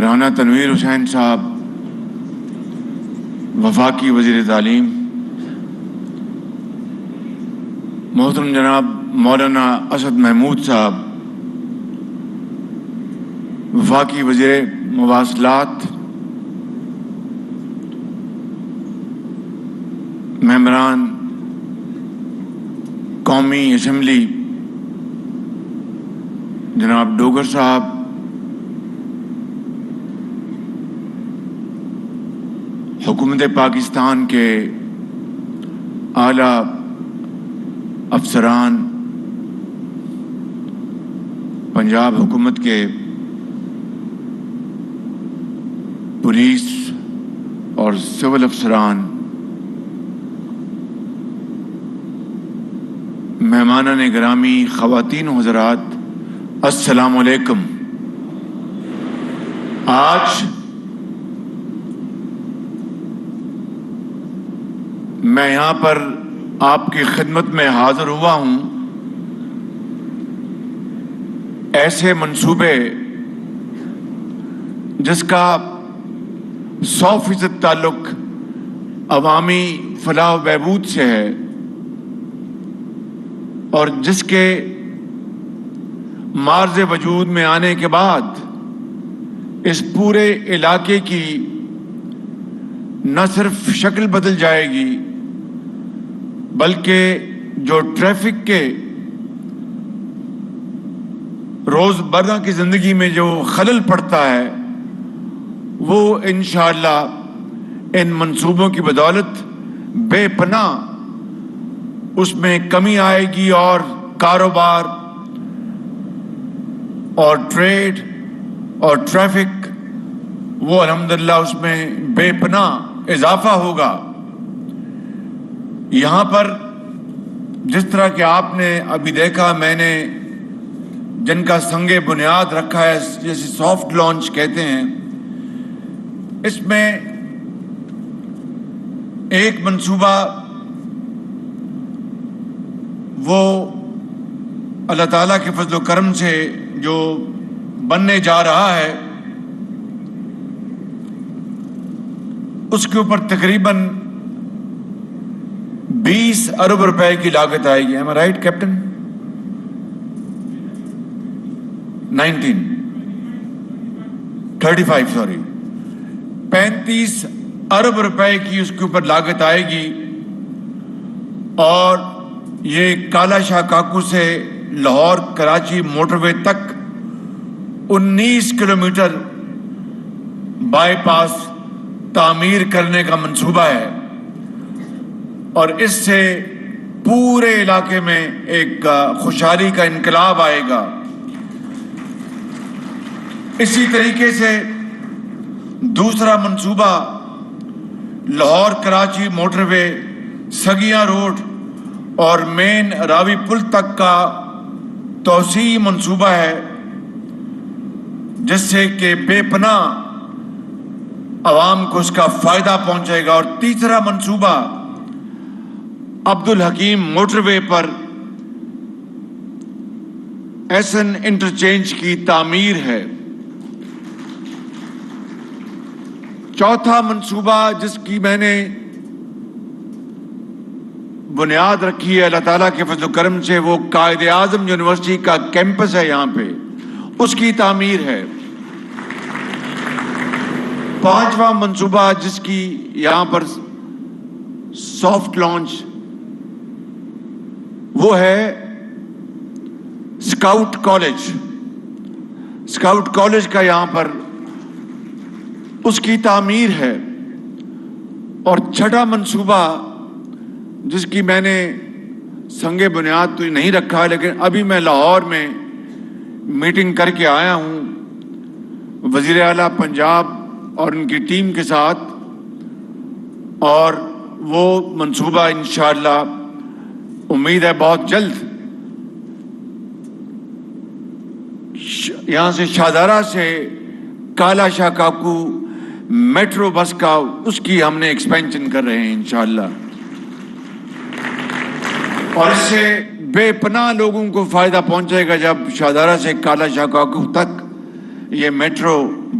رانا تنویر حسین صاحب وفاقی وزیر تعلیم، محترم جناب مولانا اسد محمود صاحب وفاقی وزیر مواصلات، ممبران قومی اسمبلی جناب ڈوگر صاحب، حکومت پاکستان کے اعلیٰ افسران، پنجاب حکومت کے پولیس اور سول افسران، مہمانان گرامی، خواتین و حضرات، السلام علیکم۔ آج میں یہاں پر آپ کی خدمت میں حاضر ہوا ہوں ایسے منصوبے جس کا 100% تعلق عوامی فلاح و بہبود سے ہے، اور جس کے معرض وجود میں آنے کے بعد اس پورے علاقے کی نہ صرف شکل بدل جائے گی بلکہ جو ٹریفک کے روزمرہ کی زندگی میں جو خلل پڑتا ہے وہ انشاءاللہ ان منصوبوں کی بدولت بے پناہ اس میں کمی آئے گی، اور کاروبار اور ٹریڈ اور ٹریفک وہ الحمدللہ اس میں بے پناہ اضافہ ہوگا۔ یہاں پر جس طرح کہ آپ نے ابھی دیکھا، میں نے جن کا سنگ بنیاد رکھا ہے، جیسے سافٹ لانچ کہتے ہیں، اس میں ایک منصوبہ وہ اللہ تعالیٰ کے فضل و کرم سے جو بننے جا رہا ہے، اس کے اوپر تقریباً 20 ارب روپے کی لاگت آئے گی۔ ایم آئی رائٹ کیپٹن؟ 35 ارب روپے کی اس کے اوپر لاگت آئے گی، اور یہ کالا شاہ کاکو سے لاہور کراچی موٹر وے تک 19 کلومیٹر بائی پاس تعمیر کرنے کا منصوبہ ہے، اور اس سے پورے علاقے میں ایک خوشحالی کا انقلاب آئے گا۔ اسی طریقے سے دوسرا منصوبہ لاہور کراچی موٹر وے سگیاں روڈ اور مین راوی پل تک کا توسیعی منصوبہ ہے، جس سے کہ بے پناہ عوام کو اس کا فائدہ پہنچے گا۔ اور تیسرا منصوبہ عبدالحکیم موٹر وے پر ایس این انٹرچینج کی تعمیر ہے۔ چوتھا منصوبہ جس کی میں نے بنیاد رکھی ہے اللہ تعالیٰ کے فضل و کرم سے، وہ قائد اعظم یونیورسٹی کا کیمپس ہے یہاں پہ، اس کی تعمیر ہے۔ پانچواں منصوبہ جس کی یہاں پر سافٹ لانچ وہ ہے اسکاؤٹ کالج۔ اسکاؤٹ کالج کا یہاں پر اس کی تعمیر ہے۔ اور چھٹا منصوبہ جس کی میں نے سنگ بنیاد تو نہیں رکھا، لیکن ابھی میں لاہور میں میٹنگ کر کے آیا ہوں وزیر اعلیٰ پنجاب اور ان کی ٹیم کے ساتھ، اور وہ منصوبہ انشاءاللہ امید ہے بہت جلد یہاں سے شاہدارہ سے کالا شاہ کاکو میٹرو بس کا اس کی ہم نے ایکسپینشن کر رہے ہیں انشاءاللہ، اور اس سے بے پناہ لوگوں کو فائدہ پہنچے گا جب شاہدارہ سے کالا شاہ کاکو تک یہ میٹرو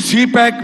CPEC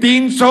300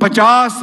50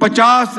50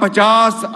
50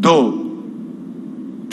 2,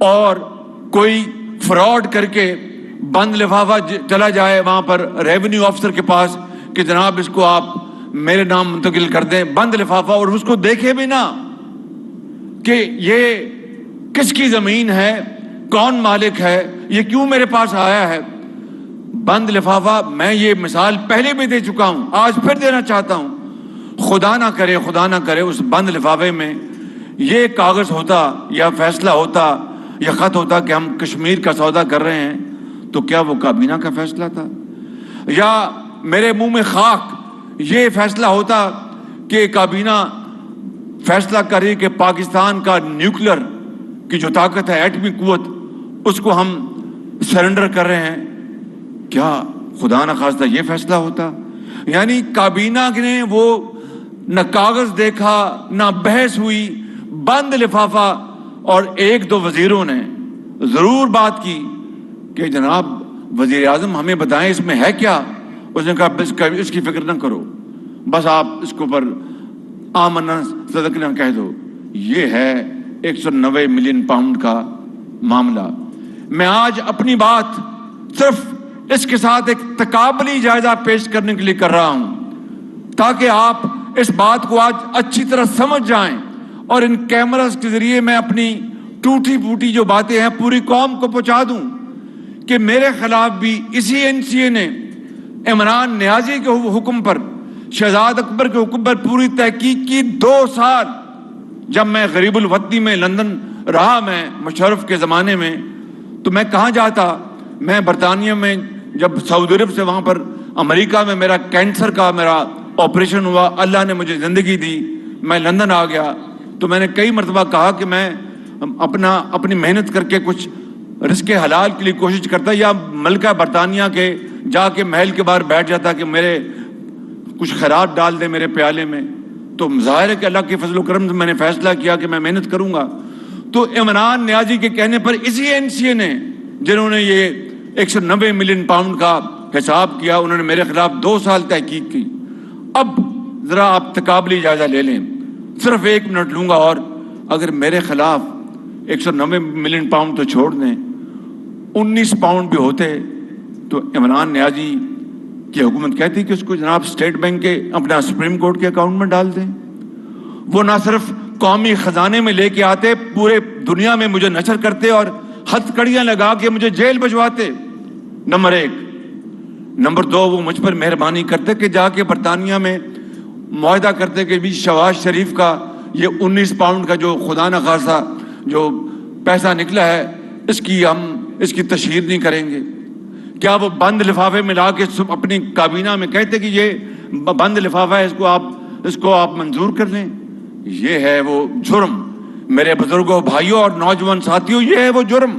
اور کوئی فراڈ کر کے بند لفافہ چلا جائے وہاں پر ریونیو افسر کے پاس کہ جناب اس کو آپ میرے نام منتقل کر دیں، بند لفافہ، اور اس کو دیکھے بھی نہ کہ یہ کس کی زمین ہے، کون مالک ہے، یہ کیوں میرے پاس آیا ہے، بند لفافہ۔ میں یہ مثال پہلے بھی دے چکا ہوں، آج پھر دینا چاہتا ہوں۔ خدا نہ کرے اس بند لفافے میں یہ کاغذ ہوتا یا فیصلہ ہوتا یا خط ہوتا کہ ہم کشمیر کا سودا کر رہے ہیں، تو کیا وہ کابینہ کا فیصلہ تھا؟ یا میرے منہ میں خاک یہ فیصلہ ہوتا کہ کابینہ فیصلہ کرے کہ پاکستان کا نیوکلر کی جو طاقت ہے، ایٹمی قوت، اس کو ہم سرنڈر کر رہے ہیں، کیا خدا نہ خواستہ یہ فیصلہ ہوتا؟ یعنی کابینہ نے وہ نہ کاغذ دیکھا، نہ بحث ہوئی، بند لفافہ، اور ایک دو وزیروں نے ضرور بات کی کہ جناب وزیر اعظم ہمیں بتائیں اس میں ہے کیا؟ اس نے کہا اس کی فکر نہ کرو، بس آپ اس کو پر آمنا صدقنا کہہ دو۔ یہ ہے 190 ملین پاؤنڈ کا معاملہ۔ میں آج اپنی بات صرف اس کے ساتھ ایک تقابلی جائزہ پیش کرنے کے لیے کر رہا ہوں تاکہ آپ اس بات کو آج اچھی طرح سمجھ جائیں، اور ان کیمراز کے ذریعے میں اپنی ٹوٹی پھوٹی جو باتیں ہیں پوری قوم کو پہنچا دوں کہ میرے خلاف بھی اسی NCA نے عمران نیازی کے حکم پر، شہزاد اکبر کے حکم پر پوری تحقیق کی۔ 2 سال جب میں غریب الوطنی میں لندن رہا، میں مشرف کے زمانے میں، تو میں کہاں جاتا؟ میں برطانیہ میں جب سعودی عرب سے وہاں پر امریکہ میں میرا کینسر کا میرا آپریشن ہوا، اللہ نے مجھے زندگی دی، میں لندن آ گیا، تو میں نے کئی مرتبہ کہا کہ میں اپنی محنت کر کے کچھ رزق حلال کے لیے کوشش کرتا، یا ملکہ برطانیہ کے جا کے محل کے باہر بیٹھ جاتا کہ میرے کچھ خیرات ڈال دے میرے پیالے میں۔ تو ظاہر ہے کہ اللہ کے فضل و کرم سے میں نے فیصلہ کیا کہ میں محنت کروں گا۔ تو عمران نیازی کے کہنے پر اسی NCA نے، جنہوں نے یہ 190 ملین پاؤنڈ کا حساب کیا، انہوں نے میرے خلاف 2 سال تحقیق کی۔ اب ذرا آپ تقابلی جائزہ لے لیں، صرف 1 منٹ لوں گا، اور اگر میرے خلاف 190 ملین پاؤنڈ تو چھوڑ دیں، 19 پاؤنڈ بھی ہوتے تو عمران نیازی کی حکومت کہتی کہ اس کو جناب اسٹیٹ بینک کے اپنا سپریم کورٹ کے اکاؤنٹ میں ڈال دیں۔ وہ نہ صرف قومی خزانے میں لے کے آتے، پورے دنیا میں مجھے نشر کرتے اور ہتھ کڑیاں لگا کے مجھے جیل بھجواتے، نمبر 1۔ نمبر 2، وہ مجھ پر مہربانی کرتے کہ جا کے برطانیہ میں معاہدہ کرتے کہ بھی شہباز شریف کا یہ 19 پاؤنڈ کا جو خدا نخواستہ جو پیسہ نکلا ہے، اس کی تشہیر نہیں کریں گے۔ کیا وہ بند لفافے میں لا کے اپنی کابینہ میں کہتے کہ یہ بند لفافہ ہے، اس کو آپ منظور کر لیں؟ یہ ہے وہ جرم میرے بزرگوں، بھائیوں اور نوجوان ساتھیوں، یہ ہے وہ جرم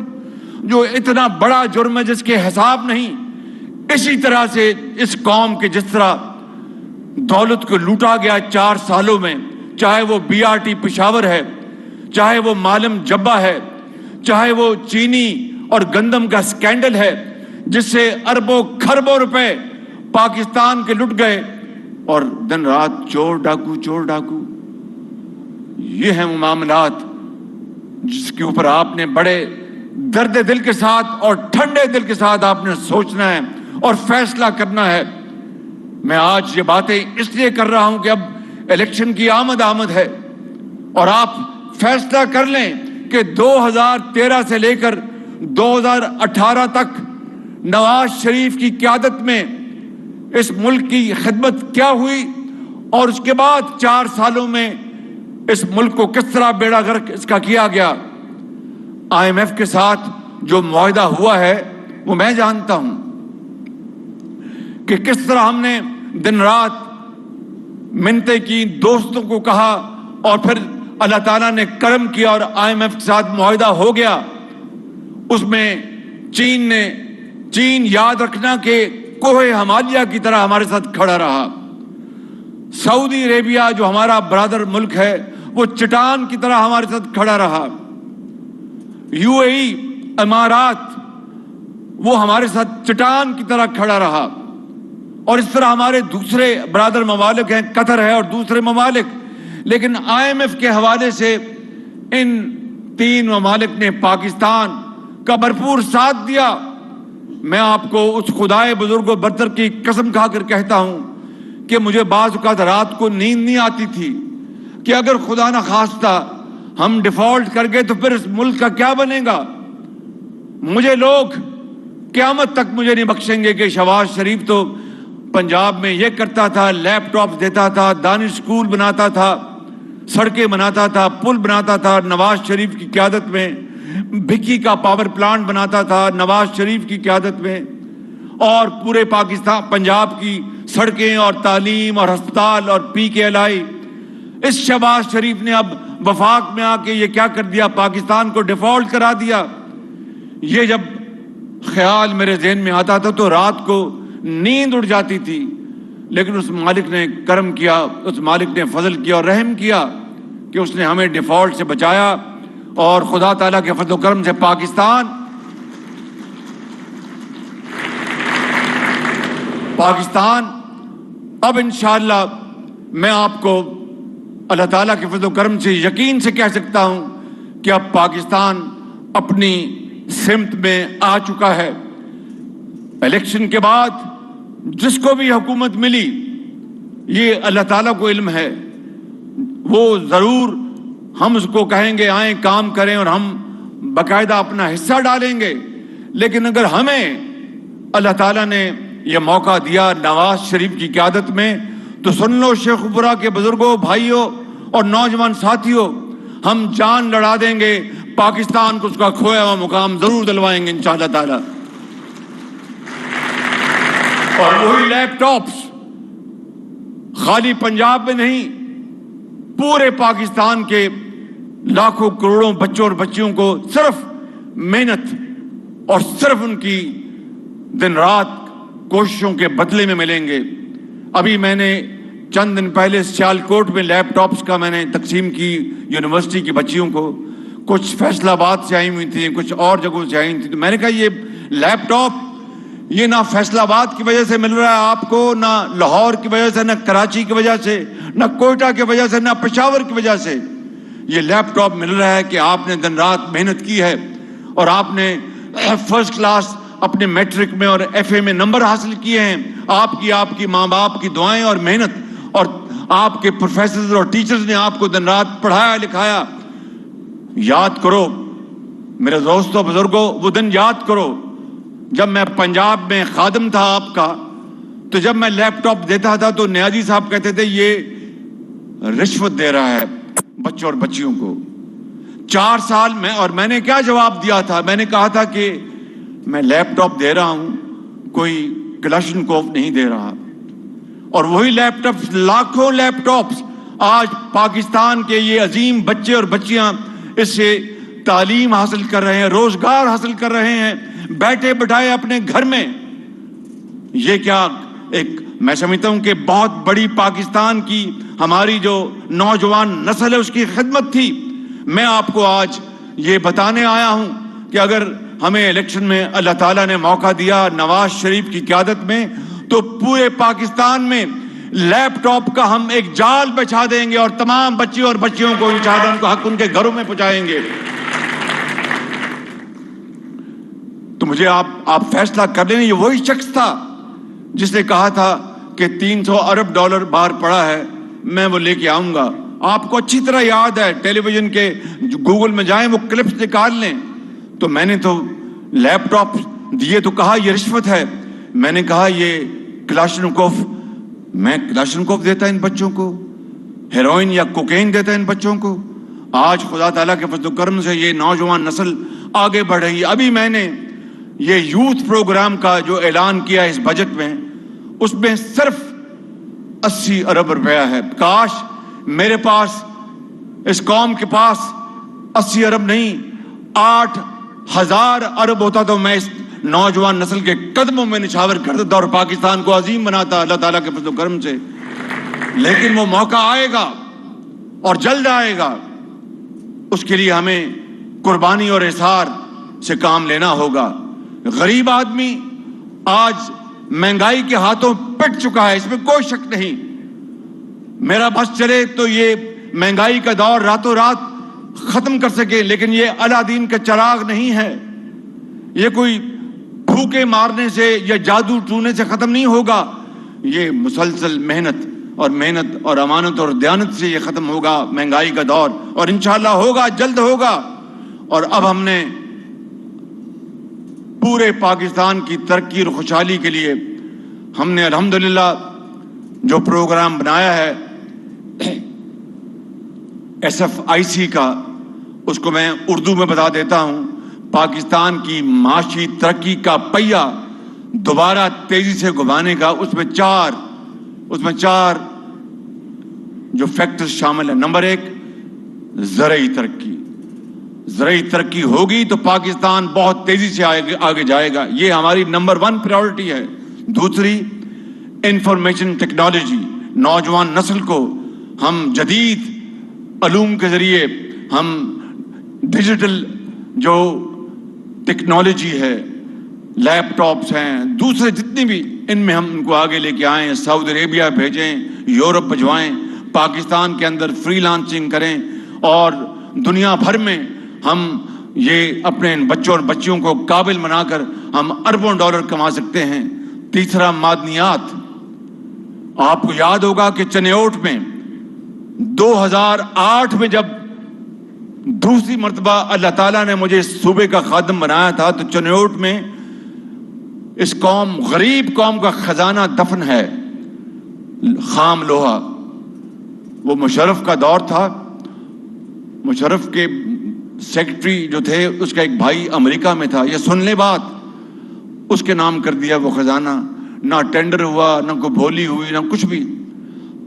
جو اتنا بڑا جرم ہے جس کے حساب نہیں۔ اسی طرح سے اس قوم کے جس طرح دولت کو لوٹا گیا 4 سالوں میں، چاہے وہ BRT پشاور ہے، چاہے وہ معلم جبہ ہے، چاہے وہ چینی اور گندم کا سکینڈل ہے جس سے اربوں کھربوں روپے پاکستان کے لٹ گئے، اور دن رات چور ڈاکو، یہ ہیں وہ معاملات جس کے اوپر آپ نے بڑے درد دل کے ساتھ اور ٹھنڈے دل کے ساتھ آپ نے سوچنا ہے اور فیصلہ کرنا ہے۔ میں آج یہ باتیں اس لیے کر رہا ہوں کہ اب الیکشن کی آمد ہے، اور آپ فیصلہ کر لیں کہ 2013 سے لے کر 2018 تک نواز شریف کی قیادت میں اس ملک کی خدمت کیا ہوئی، اور اس کے بعد 4 سالوں میں اس ملک کو کس طرح بیڑا غرق اس کا کیا گیا۔ IMF کے ساتھ جو معاہدہ ہوا ہے وہ میں جانتا ہوں کہ کس طرح ہم نے دن رات منتیں کی، دوستوں کو کہا، اور پھر اللہ تعالیٰ نے کرم کیا اور IMF کے ساتھ معاہدہ ہو گیا۔ اس میں چین یاد رکھنا کہ کوہ ہمالیہ کی طرح ہمارے ساتھ کھڑا رہا۔ سعودی عربیہ جو ہمارا برادر ملک ہے وہ چٹان کی طرح ہمارے ساتھ کھڑا رہا۔ UAE امارات وہ ہمارے ساتھ چٹان کی طرح کھڑا رہا، اور اس طرح ہمارے دوسرے برادر ممالک ہیں، قطر ہے اور دوسرے ممالک۔ لیکن IMF کے حوالے سے ان 3 ممالک نے پاکستان کا بھرپور ساتھ دیا. میں آپ کو اس خدائے بزرگ و برتر کی قسم کھا کر کہتا ہوں کہ مجھے بعض اوقات رات کو نیند نہیں آتی تھی کہ اگر خدا نہ خواستہ ہم ڈیفالٹ کر گئے تو پھر اس ملک کا کیا بنے گا. مجھے لوگ قیامت تک مجھے نہیں بخشیں گے کہ شہباز شریف تو پنجاب میں یہ کرتا تھا, لیپ ٹاپ دیتا تھا, دانش اسکول بناتا تھا, سڑکیں بناتا تھا, پل بناتا تھا نواز شریف کی قیادت میں, بھکی کا پاور پلانٹ بناتا تھا نواز شریف کی قیادت میں, اور پورے پاکستان پنجاب کی سڑکیں اور تعلیم اور ہسپتال اور PKLI. اس شہباز شریف نے اب وفاق میں آ کے یہ کیا کر دیا, پاکستان کو ڈیفالٹ کرا دیا. یہ جب خیال میرے ذہن میں آتا تھا تو رات کو نیند اڑ جاتی تھی, لیکن اس مالک نے کرم کیا, اس مالک نے فضل کیا اور رحم کیا کہ اس نے ہمیں ڈیفالٹ سے بچایا. اور خدا تعالیٰ کے فضل و کرم سے پاکستان اب انشاءاللہ میں آپ کو اللہ تعالیٰ کے فضل و کرم سے یقین سے کہہ سکتا ہوں کہ اب پاکستان اپنی سمت میں آ چکا ہے. الیکشن کے بعد جس کو بھی حکومت ملی, یہ اللہ تعالیٰ کو علم ہے, وہ ضرور ہم اس کو کہیں گے آئیں کام کریں اور ہم باقاعدہ اپنا حصہ ڈالیں گے. لیکن اگر ہمیں اللہ تعالیٰ نے یہ موقع دیا نواز شریف کی قیادت میں, تو سن لو شیخ پورہ کے بزرگوں, بھائیوں اور نوجوان ساتھیوں, ہم جان لڑا دیں گے, پاکستان کو اس کا کھویا ہوا مقام ضرور دلوائیں گے انشاءاللہ تعالیٰ. اور وہی لیپ ٹاپس خالی پنجاب میں نہیں, پورے پاکستان کے لاکھوں کروڑوں بچوں اور بچیوں کو صرف محنت اور صرف ان کی دن رات کوششوں کے بدلے میں ملیں گے. ابھی میں نے چند دن پہلے سیالکوٹ میں لیپ ٹاپس کا میں نے تقسیم کی یونیورسٹی کی بچیوں کو. کچھ فیصل آباد سے آئی ہوئی تھیں, کچھ اور جگہوں سے آئی تھیں. تو میں نے کہا یہ لیپ ٹاپ یہ نہ فیصل آباد کی وجہ سے مل رہا ہے آپ کو, نہ لاہور کی وجہ سے, نہ کراچی کی وجہ سے, نہ کوئٹہ کی وجہ سے, نہ پشاور کی وجہ سے. یہ لیپ ٹاپ مل رہا ہے کہ آپ نے دن رات محنت کی ہے اور آپ نے فرسٹ کلاس اپنے میٹرک میں اور FA میں نمبر حاصل کیے ہیں. آپ کی ماں باپ کی دعائیں اور محنت, اور آپ کے پروفیسرز اور ٹیچرز نے آپ کو دن رات پڑھایا لکھایا. یاد کرو میرے دوستوں بزرگوں, وہ دن یاد کرو جب میں پنجاب میں خادم تھا آپ کا, تو جب میں لیپ ٹاپ دیتا تھا تو نیازی صاحب کہتے تھے یہ رشوت دے رہا ہے بچوں اور بچیوں کو. 4 سال میں, اور میں نے کیا جواب دیا تھا, میں نے کہا تھا کہ میں لیپ ٹاپ دے رہا ہوں, کوئی کلاشنکوف نہیں دے رہا. اور وہی لیپ ٹاپ, لاکھوں لیپ ٹاپس آج پاکستان کے یہ عظیم بچے اور بچیاں اس سے تعلیم حاصل کر رہے ہیں, روزگار حاصل کر رہے ہیں بیٹھے بٹھائے اپنے گھر میں. یہ کیا ایک میں سمجھتا ہوں کہ بہت بڑی پاکستان کی ہماری جو نوجوان نسل ہے اس کی خدمت تھی. میں آپ کو آج یہ بتانے آیا ہوں کہ اگر ہمیں الیکشن میں اللہ تعالیٰ نے موقع دیا نواز شریف کی قیادت میں, تو پورے پاکستان میں لیپ ٹاپ کا ہم ایک جال بچھا دیں گے اور تمام بچیوں اور بچیوں کو انشاءاللہ ان کو حق ان کے گھروں میں پہنچائیں گے. تو مجھے آپ فیصلہ کر لیں. یہ وہی شخص تھا جس نے کہا تھا کہ $300 ارب باہر پڑا ہے, میں وہ لے کے آؤں گا. آپ کو اچھی طرح یاد ہے, ٹیلی ویژن کے گوگل میں جائیں, وہ کلپس نکال لیں. تو میں نے تو لیپ ٹاپ دیے تو کہا یہ رشوت ہے. میں نے کہا یہ کلاشنکوف, میں کلاشنکوف دیتا ان بچوں کو, ہیروئن یا کوکین دیتا ان بچوں کو. آج خدا تعالیٰ کے فضل و کرم سے یہ نوجوان نسل آگے بڑھ رہی ہے. ابھی میں نے یہ یوتھ پروگرام کا جو اعلان کیا اس بجٹ میں, اس میں صرف 80 ارب روپیہ ہے. کاش میرے پاس, اس قوم کے پاس 80 ارب نہیں 8,000 ارب ہوتا تو میں اس نوجوان نسل کے قدموں میں نچھاور کر دیتا اور پاکستان کو عظیم بناتا اللہ تعالیٰ کے فضل و کرم سے. لیکن وہ موقع آئے گا اور جلد آئے گا. اس کے لیے ہمیں قربانی اور اظہار سے کام لینا ہوگا. غریب آدمی آج مہنگائی کے ہاتھوں پٹ چکا ہے, اس میں کوئی شک نہیں. میرا بس چلے تو یہ مہنگائی کا دور راتوں رات ختم کر سکے، لیکن یہ الادین کا چراغ نہیں ہے، یہ کوئی پھوکے مارنے سے یا جادو ٹونے سے ختم نہیں ہوگا، یہ مسلسل محنت اور امانت اور دیانت سے یہ ختم ہوگا۔ مہنگائی کا دور، اور انشاءاللہ ہوگا، جلد ہوگا۔ اور اب ہم نے پورے پاکستان کی ترقی اور خوشحالی کے لیے ہم نے الحمدللہ جو پروگرام بنایا ہے SFIC کا، اس کو میں اردو میں بتا دیتا ہوں۔ پاکستان کی معاشی ترقی کا پہیہ دوبارہ تیزی سے گھمانے کا، اس میں چار جو فیکٹرز شامل ہیں۔ نمبر 1، زرعی ترقی ہوگی تو پاکستان بہت تیزی سے آگے جائے گا، یہ ہماری نمبر 1 پریورٹی ہے۔ دوسری، انفارمیشن ٹیکنالوجی، نوجوان نسل کو ہم جدید علوم کے ذریعے، ہم ڈیجیٹل جو ٹیکنالوجی ہے، لیپ ٹاپس ہیں، دوسرے جتنی بھی، ان میں ہم ان کو آگے لے کے آئیں، سعودی عربیہ بھیجیں، یورپ بھجوائیں، پاکستان کے اندر فری لانسنگ کریں، اور دنیا بھر میں ہم یہ اپنے بچوں اور بچیوں کو قابل بنا کر ہم اربوں ڈالر کما سکتے ہیں۔ تیسرا، معدنیات۔ آپ کو یاد ہوگا کہ چنیوٹ میں 2008 میں جب دوسری مرتبہ اللہ تعالیٰ نے مجھے اس صوبے کا خادم بنایا تھا، تو چنیوٹ میں اس غریب قوم کا خزانہ دفن ہے، خام لوہا۔ وہ مشرف کا دور تھا، مشرف کے سیکرٹری جو تھے، اس کا ایک بھائی امریکہ میں تھا، یہ سن لے بات، اس کے نام کر دیا وہ خزانہ، نہ ٹینڈر ہوا، نہ کوئی بولی ہوئی، نہ کچھ بھی۔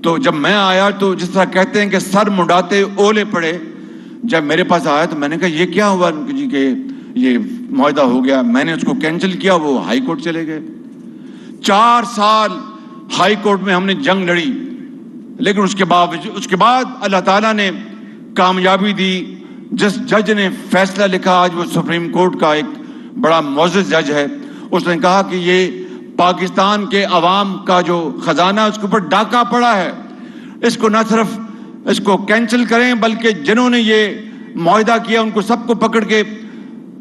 تو جب میں آیا تو جس طرح کہتے ہیں کہ سر منڈاتے اولے پڑے، جب میرے پاس آیا تو میں نے کہا یہ کیا ہوا جی کہ یہ معاہدہ ہو گیا؟ میں نے اس کو کینسل کیا، وہ ہائی کورٹ چلے گئے۔ 4 سال ہائی کورٹ میں ہم نے جنگ لڑی، لیکن اس کے بعد اللہ تعالیٰ نے کامیابی دی۔ جس جج نے فیصلہ لکھا، آج وہ سپریم کورٹ کا ایک بڑا معزز جج ہے، اس نے کہا کہ یہ پاکستان کے عوام کا جو خزانہ، اس کے اوپر ڈاکہ پڑا ہے، اس کو نہ صرف اس کو کینسل کریں، بلکہ جنہوں نے یہ معاہدہ کیا ان کو سب کو پکڑ کے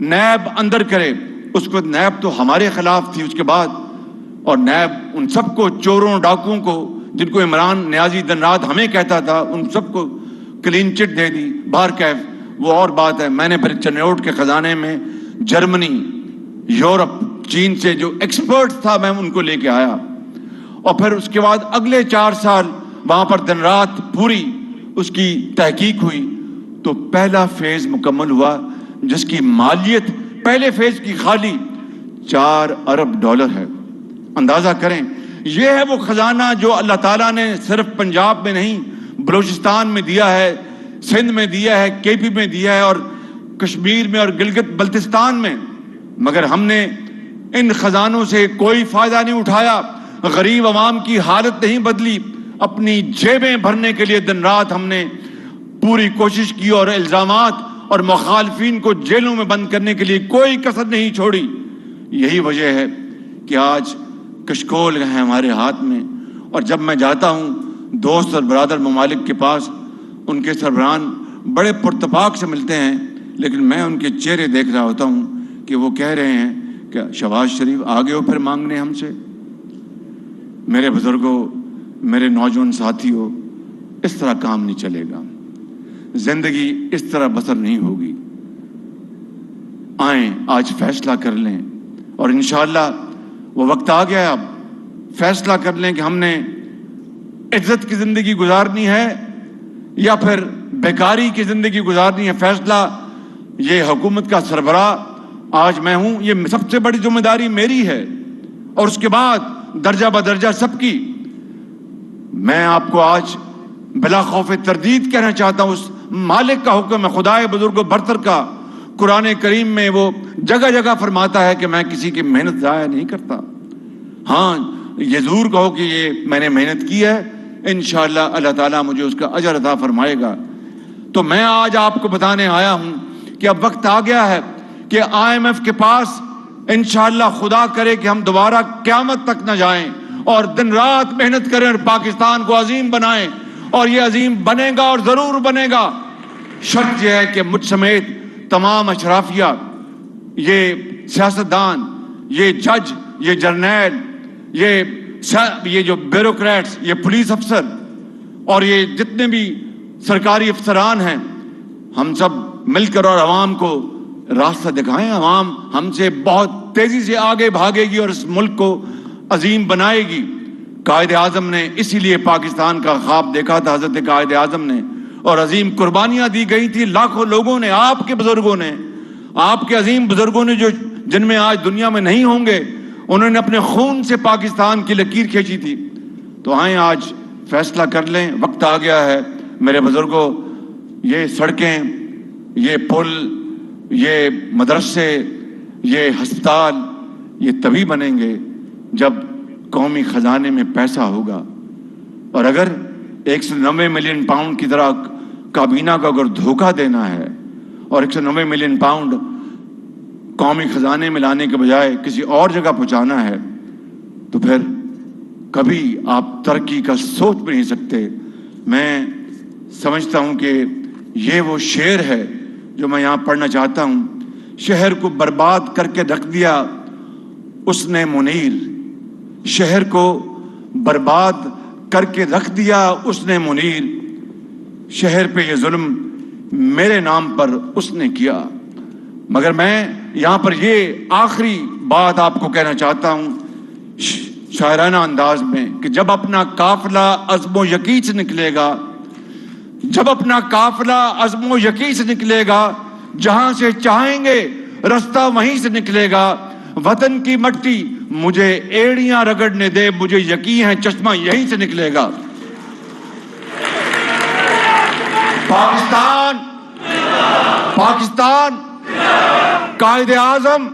نیب اندر کرے۔ اس کو نیب تو ہمارے خلاف تھی اس کے بعد، اور نیب ان سب کو، چوروں ڈاکوؤں کو، جن کو عمران نیازی دن رات ہمیں کہتا تھا، ان سب کو کلین چٹ دے دی۔ بہرکیف وہ اور بات ہے۔ میں نے پھر چنیوٹ کے خزانے میں جرمنی، یورپ، چین سے جو ایکسپرٹ تھا میں ان کو لے کے آیا، اور پھر اس کے بعد اگلے 4 سال وہاں پر دن رات پوری اس کی تحقیق ہوئی۔ تو پہلا فیز مکمل ہوا، جس کی مالیت پہلے فیز کی خالی 4 ارب ڈالر ہے۔ اندازہ کریں، یہ ہے وہ خزانہ جو اللہ تعالیٰ نے صرف پنجاب میں نہیں، بلوچستان میں دیا ہے، سندھ میں دیا ہے، KP میں دیا ہے، اور کشمیر میں اور گلگت بلتستان میں، مگر ہم نے ان خزانوں سے کوئی فائدہ نہیں اٹھایا، غریب عوام کی حالت نہیں بدلی۔ اپنی جیبیں بھرنے کے لیے دن رات ہم نے پوری کوشش کی، اور الزامات اور مخالفین کو جیلوں میں بند کرنے کے لیے کوئی کسر نہیں چھوڑی۔ یہی وجہ ہے کہ آج کشکول ہے ہمارے ہاتھ میں، اور جب میں جاتا ہوں دوست اور برادر ممالک کے پاس، ان کے سربراہان بڑے پرتپاک سے ملتے ہیں، لیکن میں ان کے چہرے دیکھ رہا ہوتا ہوں کہ وہ کہہ رہے ہیں کہ شہباز شریف آگے ہو پھر مانگنے ہم سے۔ میرے بزرگوں، میرے نوجوان ساتھیوں، اس طرح کام نہیں چلے گا، زندگی اس طرح بسر نہیں ہوگی۔ آئیں آج فیصلہ کر لیں، اور انشاءاللہ وہ وقت آ گیا ہے، اب فیصلہ کر لیں کہ ہم نے عزت کی زندگی گزارنی ہے یا پھر بیکاری کی زندگی گزارنی ہے۔ فیصلہ یہ حکومت کا سربراہ آج میں ہوں، یہ سب سے بڑی ذمہ داری میری ہے، اور اس کے بعد درجہ بدرجہ سب کی۔ میں آپ کو آج بلا خوف تردید کہنا چاہتا ہوں، اس مالک کا حکم ہے، خدائے بزرگ و برتر کا۔ قرآن کریم میں وہ جگہ جگہ فرماتا ہے کہ میں کسی کی محنت ضائع نہیں کرتا۔ ہاں، یہ ضرور کہو کہ یہ میں نے محنت کی ہے، انشاءاللہ اللہ تعالیٰ مجھے اس کا اجر عطا فرمائے گا۔ تو میں آج آپ کو بتانے آیا ہوں کہ اب وقت آ گیا ہے کہ IMF کے پاس انشاءاللہ خدا کرے کہ ہم دوبارہ قیامت تک نہ جائیں، اور دن رات محنت کریں اور پاکستان کو عظیم بنائیں، اور یہ عظیم بنے گا اور ضرور بنے گا۔ شرط یہ ہے کہ مجھ سمیت تمام اشرافیہ، یہ سیاستدان، یہ جج، یہ جرنیل، یہ جو بیوروکریٹس، یہ پولیس افسر اور یہ جتنے بھی سرکاری افسران ہیں، ہم سب مل کر اور عوام کو راستہ دکھائیں. عوام ہم سے بہت تیزی سے آگے بھاگے گی اور اس ملک کو عظیم بنائے گی. قائد اعظم نے اسی لیے پاکستان کا خواب دیکھا تھا، حضرت قائد اعظم نے، اور عظیم قربانیاں دی گئی تھی. لاکھوں لوگوں نے، آپ کے بزرگوں نے، آپ کے عظیم بزرگوں نے، جن میں آج دنیا میں نہیں ہوں گے، انہوں نے اپنے خون سے پاکستان کی لکیر کھینچی تھی. تو آئیں آج فیصلہ کر لیں، وقت آ گیا ہے. میرے بزرگوں، یہ سڑکیں، یہ پل، یہ مدرسے، یہ ہسپتال، یہ تبھی بنیں گے جب قومی خزانے میں پیسہ ہوگا. اور اگر 190 ملین پاؤنڈ کی طرح کابینہ کو اگر دھوکہ دینا ہے اور 190 ملین پاؤنڈ قومی خزانے میں لانے کے بجائے کسی اور جگہ پہنچانا ہے، تو پھر کبھی آپ ترقی کا سوچ بھی نہیں سکتے. میں سمجھتا ہوں کہ یہ وہ شعر ہے جو میں یہاں پڑھنا چاہتا ہوں. شہر کو برباد کر کے رکھ دیا اس نے منیر، شہر کو برباد کر کے رکھ دیا اس نے منیر، شہر پہ یہ ظلم میرے نام پر اس نے کیا. مگر میں یہاں پر یہ آخری بات آپ کو کہنا چاہتا ہوں شاعرانہ انداز میں کہ جب اپنا قافلہ عزم و یقین سے نکلے گا، جب اپنا قافلہ عزم و یقین سے نکلے گا، جہاں سے چاہیں گے رستہ وہیں سے نکلے گا. وطن کی مٹی مجھے ایڑیاں رگڑنے دے، مجھے یقین ہے چشمہ یہیں سے نکلے گا. پاکستان، قائد اعظم